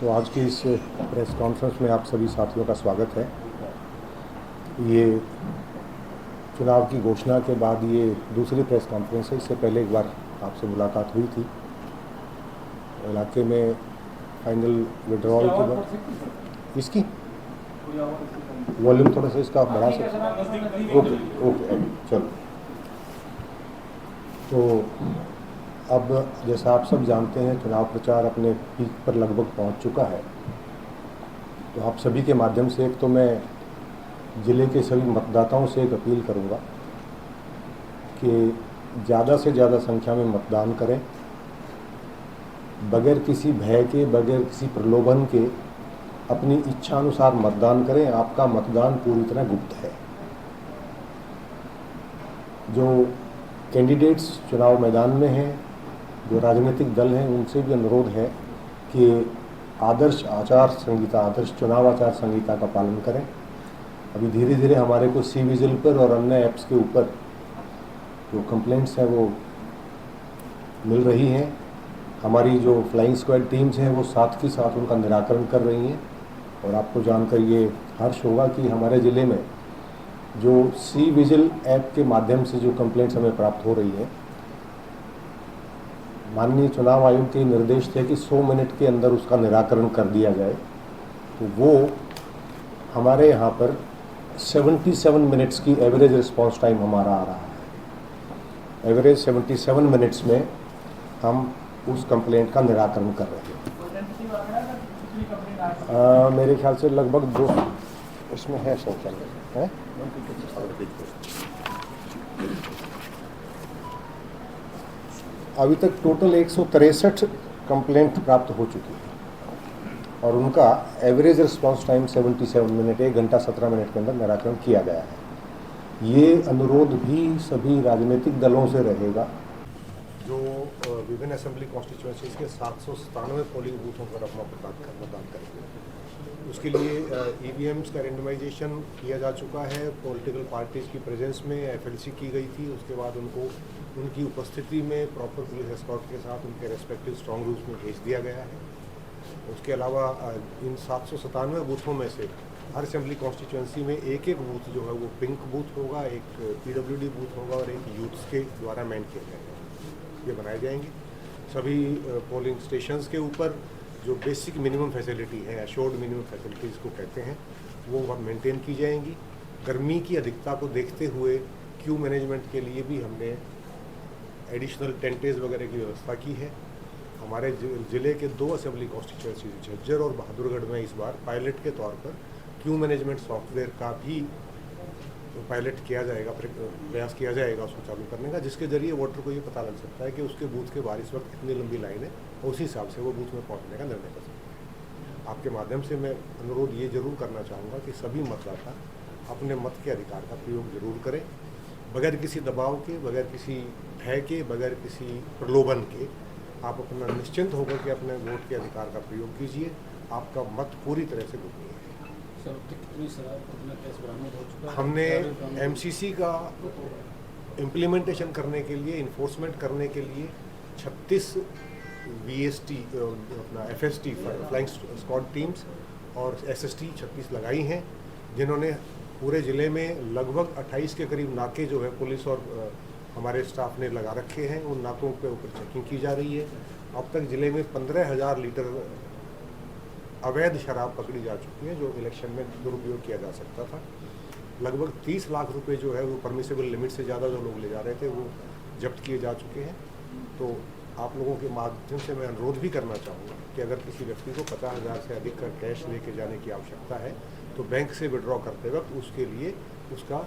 तो आज की इस प्रेस कॉन्फ्रेंस में आप सभी साथियों का स्वागत है। ये चुनाव की घोषणा के बाद ये दूसरी प्रेस कॉन्फ्रेंस है। इससे पहले एक बार आपसे मुलाकात हुई थी इलाके में फाइनल विड्रॉल के बाद। इसकी वॉल्यूम थोड़ा सा इसका बढ़ा सकते? ओके ओके चलो। तो अब जैसा आप सब जानते हैं चुनाव प्रचार अपने पीक पर लगभग पहुंच चुका है। तो आप सभी के माध्यम से एक तो मैं ज़िले के सभी मतदाताओं से एक अपील करूंगा कि ज़्यादा से ज़्यादा संख्या में मतदान करें, बगैर किसी भय के, बगैर किसी प्रलोभन के अपनी इच्छानुसार मतदान करें। आपका मतदान पूरी तरह गुप्त है। जो कैंडिडेट्स चुनाव मैदान में हैं, जो राजनीतिक दल हैं, उनसे भी अनुरोध है कि आदर्श आचार संहिता, आदर्श चुनाव आचार संहिता का पालन करें। अभी धीरे धीरे हमारे को सी विजिल पर और अन्य ऐप्स के ऊपर जो कंप्लेंट्स हैं वो मिल रही हैं। हमारी जो फ्लाइंग स्क्वाड टीम्स हैं वो साथ के साथ उनका निराकरण कर रही हैं। और आपको जानकर ये हर्ष होगा कि हमारे ज़िले में जो सी विजिल ऐप के माध्यम से जो कंप्लेंट्स हमें प्राप्त हो रही है, माननीय चुनाव आयोग के निर्देश थे कि 100 मिनट के अंदर उसका निराकरण कर दिया जाए। तो वो हमारे यहाँ पर 77 मिनट्स की एवरेज रिस्पांस टाइम हमारा आ रहा है। एवरेज 77 मिनट्स में हम उस कंप्लेंट का निराकरण कर रहे हैं। मेरे ख्याल से लगभग 2 इसमें है संख्या है। अभी तक टोटल 163 कंप्लेंट प्राप्त हो चुकी है और उनका एवरेज रिस्पांस टाइम 77 मिनट, 1 घंटा 17 मिनट के अंदर निराकरण किया गया है। ये अनुरोध भी सभी राजनीतिक दलों से रहेगा जो विभिन्न असेंबली कॉन्स्टिट्यूएंसीज के 797 पोलिंग बूथों पर अपना मतदान करेंगे। उसके लिए ईवीएम्स का रेंडमाइजेशन किया जा चुका है। पॉलिटिकल पार्टीज़ की प्रेजेंस में एफएलसी की गई थी। उसके बाद उनको उनकी उपस्थिति में प्रॉपर पुलिस एस्कॉर्ट के साथ उनके रेस्पेक्टिव स्ट्रॉन्ग रूम्स में भेज दिया गया है। उसके अलावा इन 797 बूथों में से हर असेंबली कॉन्स्टिट्यूएंसी में एक एक बूथ जो है वो पिंक बूथ होगा, एक पीडब्ल्यूडी बूथ होगा और एक यूथ्स के द्वारा मैन किया जाएगा। ये बनाए जाएंगे। सभी पोलिंग स्टेशंस के ऊपर जो बेसिक मिनिमम फैसिलिटी है, एश्योर्ड मिनिमम फैसिलिटीज़ को कहते हैं, वो मेंटेन की जाएंगी। गर्मी की अधिकता को देखते हुए क्यू मैनेजमेंट के लिए भी हमने एडिशनल टेंटेज वगैरह की व्यवस्था की है। हमारे ज़िले के 2 असेंबली कॉन्स्टिट्यूएंसी झज्जर और बहादुरगढ़ में इस बार पायलट के तौर पर क्यू मैनेजमेंट सॉफ्टवेयर का भी पायलट किया जाएगा, प्रयास किया जाएगा उसको चालू करने का, जिसके जरिए वोटर को ये पता लग सकता है कि उसके बूथ के बाहर इस वक्त कितनी लंबी लाइन है और उसी हिसाब से वो बूथ में पहुंचने का निर्णय कर सकते हैं। आपके माध्यम से मैं अनुरोध ये जरूर करना चाहूँगा कि सभी मतदाता अपने मत के अधिकार का प्रयोग जरूर करें, बगैर किसी दबाव के, बगैर किसी भय के, बगैर किसी प्रलोभन के। आप अपना निश्चिंत होकर के अपने वोट के अधिकार का प्रयोग कीजिए। आपका मत पूरी तरह से गोपनीय है। हमने एमसीसी का इम्प्लीमेंटेशन करने के लिए, इन्फोर्समेंट करने के लिए 36 वीएसटी अपना एफएसटी फ्लाइंग स्क्वाड टीम्स और एसएसटी 36 लगाई हैं, जिन्होंने पूरे ज़िले में लगभग 28 के करीब नाके जो है पुलिस और हमारे स्टाफ ने लगा रखे हैं। उन नाकों के ऊपर चेकिंग की जा रही है। अब तक ज़िले में 15,000 लीटर अवैध शराब पकड़ी जा चुकी है जो इलेक्शन में दुरुपयोग किया जा सकता था। लगभग 30 लाख रुपए जो है वो परमिसेबल लिमिट से ज़्यादा जो लोग ले जा रहे थे वो जब्त किए जा चुके हैं। तो आप लोगों के माध्यम से मैं अनुरोध भी करना चाहूँगा कि अगर किसी व्यक्ति को 50,000 से अधिक का कैश लेके जाने की आवश्यकता है तो बैंक से विड्रॉ करते वक्त उसके लिए उसका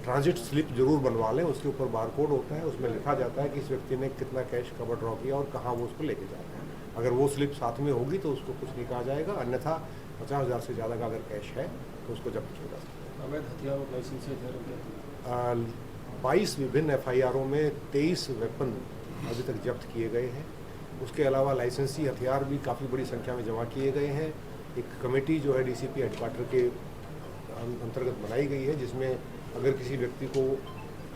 ट्रांजिट स्लिप जरूर बनवा लें। उसके ऊपर बारकोड होता है, उसमें लिखा जाता है कि इस व्यक्ति ने कितना कैश का विड्रॉ किया और कहाँ वो उसको लेके जा रहा है। अगर वो स्लिप साथ में होगी तो उसको कुछ नहीं कहा जाएगा, अन्यथा 50,000 से ज़्यादा का अगर कैश है तो उसको जब्त किया जा सकता है। अवैध हथियार और लाइसेंस 22 विभिन्न एफआईआरों में 23 वेपन अभी तक जब्त किए गए हैं। उसके अलावा लाइसेंसी हथियार भी काफ़ी बड़ी संख्या में जमा किए गए हैं। एक कमेटी जो है डीसीपी हेडक्वार्टर के अंतर्गत बनाई गई है, जिसमें अगर किसी व्यक्ति को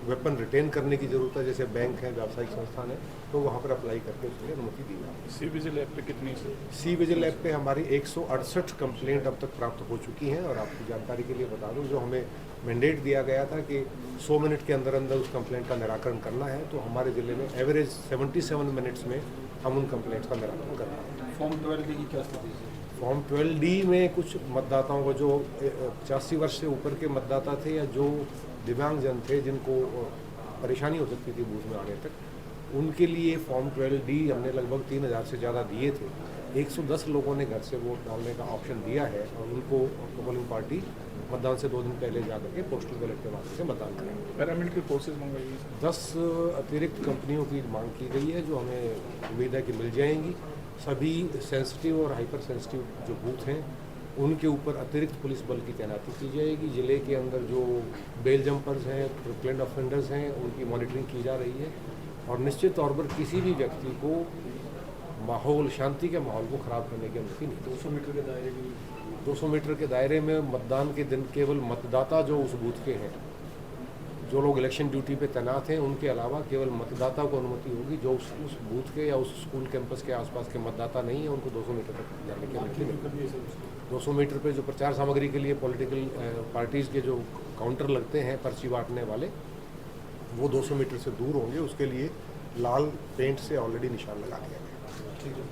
वेपन रिटेन करने की ज़रूरत है, जैसे बैंक है, व्यावसायिक संस्थान है, तो वहाँ पर अप्लाई करके उसके लिए अनुमति दी जाती है। सी विजिल ऐप पे कितनी सी विजिल ऐप पे हमारी 168 कंप्लेंट अब तक प्राप्त हो चुकी हैं। और आपकी जानकारी के लिए बता दूं, जो हमें मैंडेट दिया गया था कि 100 मिनट के अंदर अंदर उस कंप्लेंट का निराकरण करना है, तो हमारे ज़िले में एवरेज 77 मिनट्स में हम उन कंप्लेंट्स का निराकरण कर रहे हैं। फॉर्म 12D की क्या स्थिति है? फॉर्म 12D में कुछ मतदाताओं को, जो 85 वर्ष से ऊपर के मतदाता थे या जो दिव्यांगजन थे जिनको परेशानी हो सकती थी बूथ में आने तक, उनके लिए फॉर्म 12D हमने लगभग 3000 से ज़्यादा दिए थे। 110 लोगों ने घर से वोट डालने का ऑप्शन दिया है और उनको पोलिंग पार्टी मतदान से 2 दिन पहले जाकर के पोस्टल बैलेट के माध्यम से मतदान करेंगे। पैरामिलिट्री फोर्सेज मंगवाई गई सर? 10 अतिरिक्त कंपनियों की मांग की गई है, जो हमें उम्मीद है कि मिल जाएंगी। सभी सेंसिटिव और हाइपर सेंसिटिव जो बूथ हैं उनके ऊपर अतिरिक्त पुलिस बल की तैनाती की जाएगी। ज़िले के अंदर जो बेल जंपर्स हैं, प्रिक्लेंट ऑफेंडर्स हैं, उनकी मॉनिटरिंग की जा रही है और निश्चित तौर पर किसी भी व्यक्ति को माहौल, शांति के माहौल को ख़राब करने की अनुमति नहीं। 200 मीटर के दायरे की 200 मीटर के दायरे में मतदान के दिन केवल मतदाता जो उस बूथ के हैं, जो लोग इलेक्शन ड्यूटी पे तैनात हैं, उनके अलावा केवल मतदाता को अनुमति होगी। जो उस बूथ के या उस स्कूल कैंपस के आसपास के मतदाता नहीं है, उनको 200 मीटर तक जाने की अनुमति नहीं है। 200 मीटर पे जो प्रचार सामग्री के लिए पॉलिटिकल पार्टीज़ के जो काउंटर लगते हैं पर्ची बांटने वाले, वो 200 मीटर से दूर होंगे। उसके लिए लाल पेंट से ऑलरेडी निशान लगा दिया गया है। ठीक है।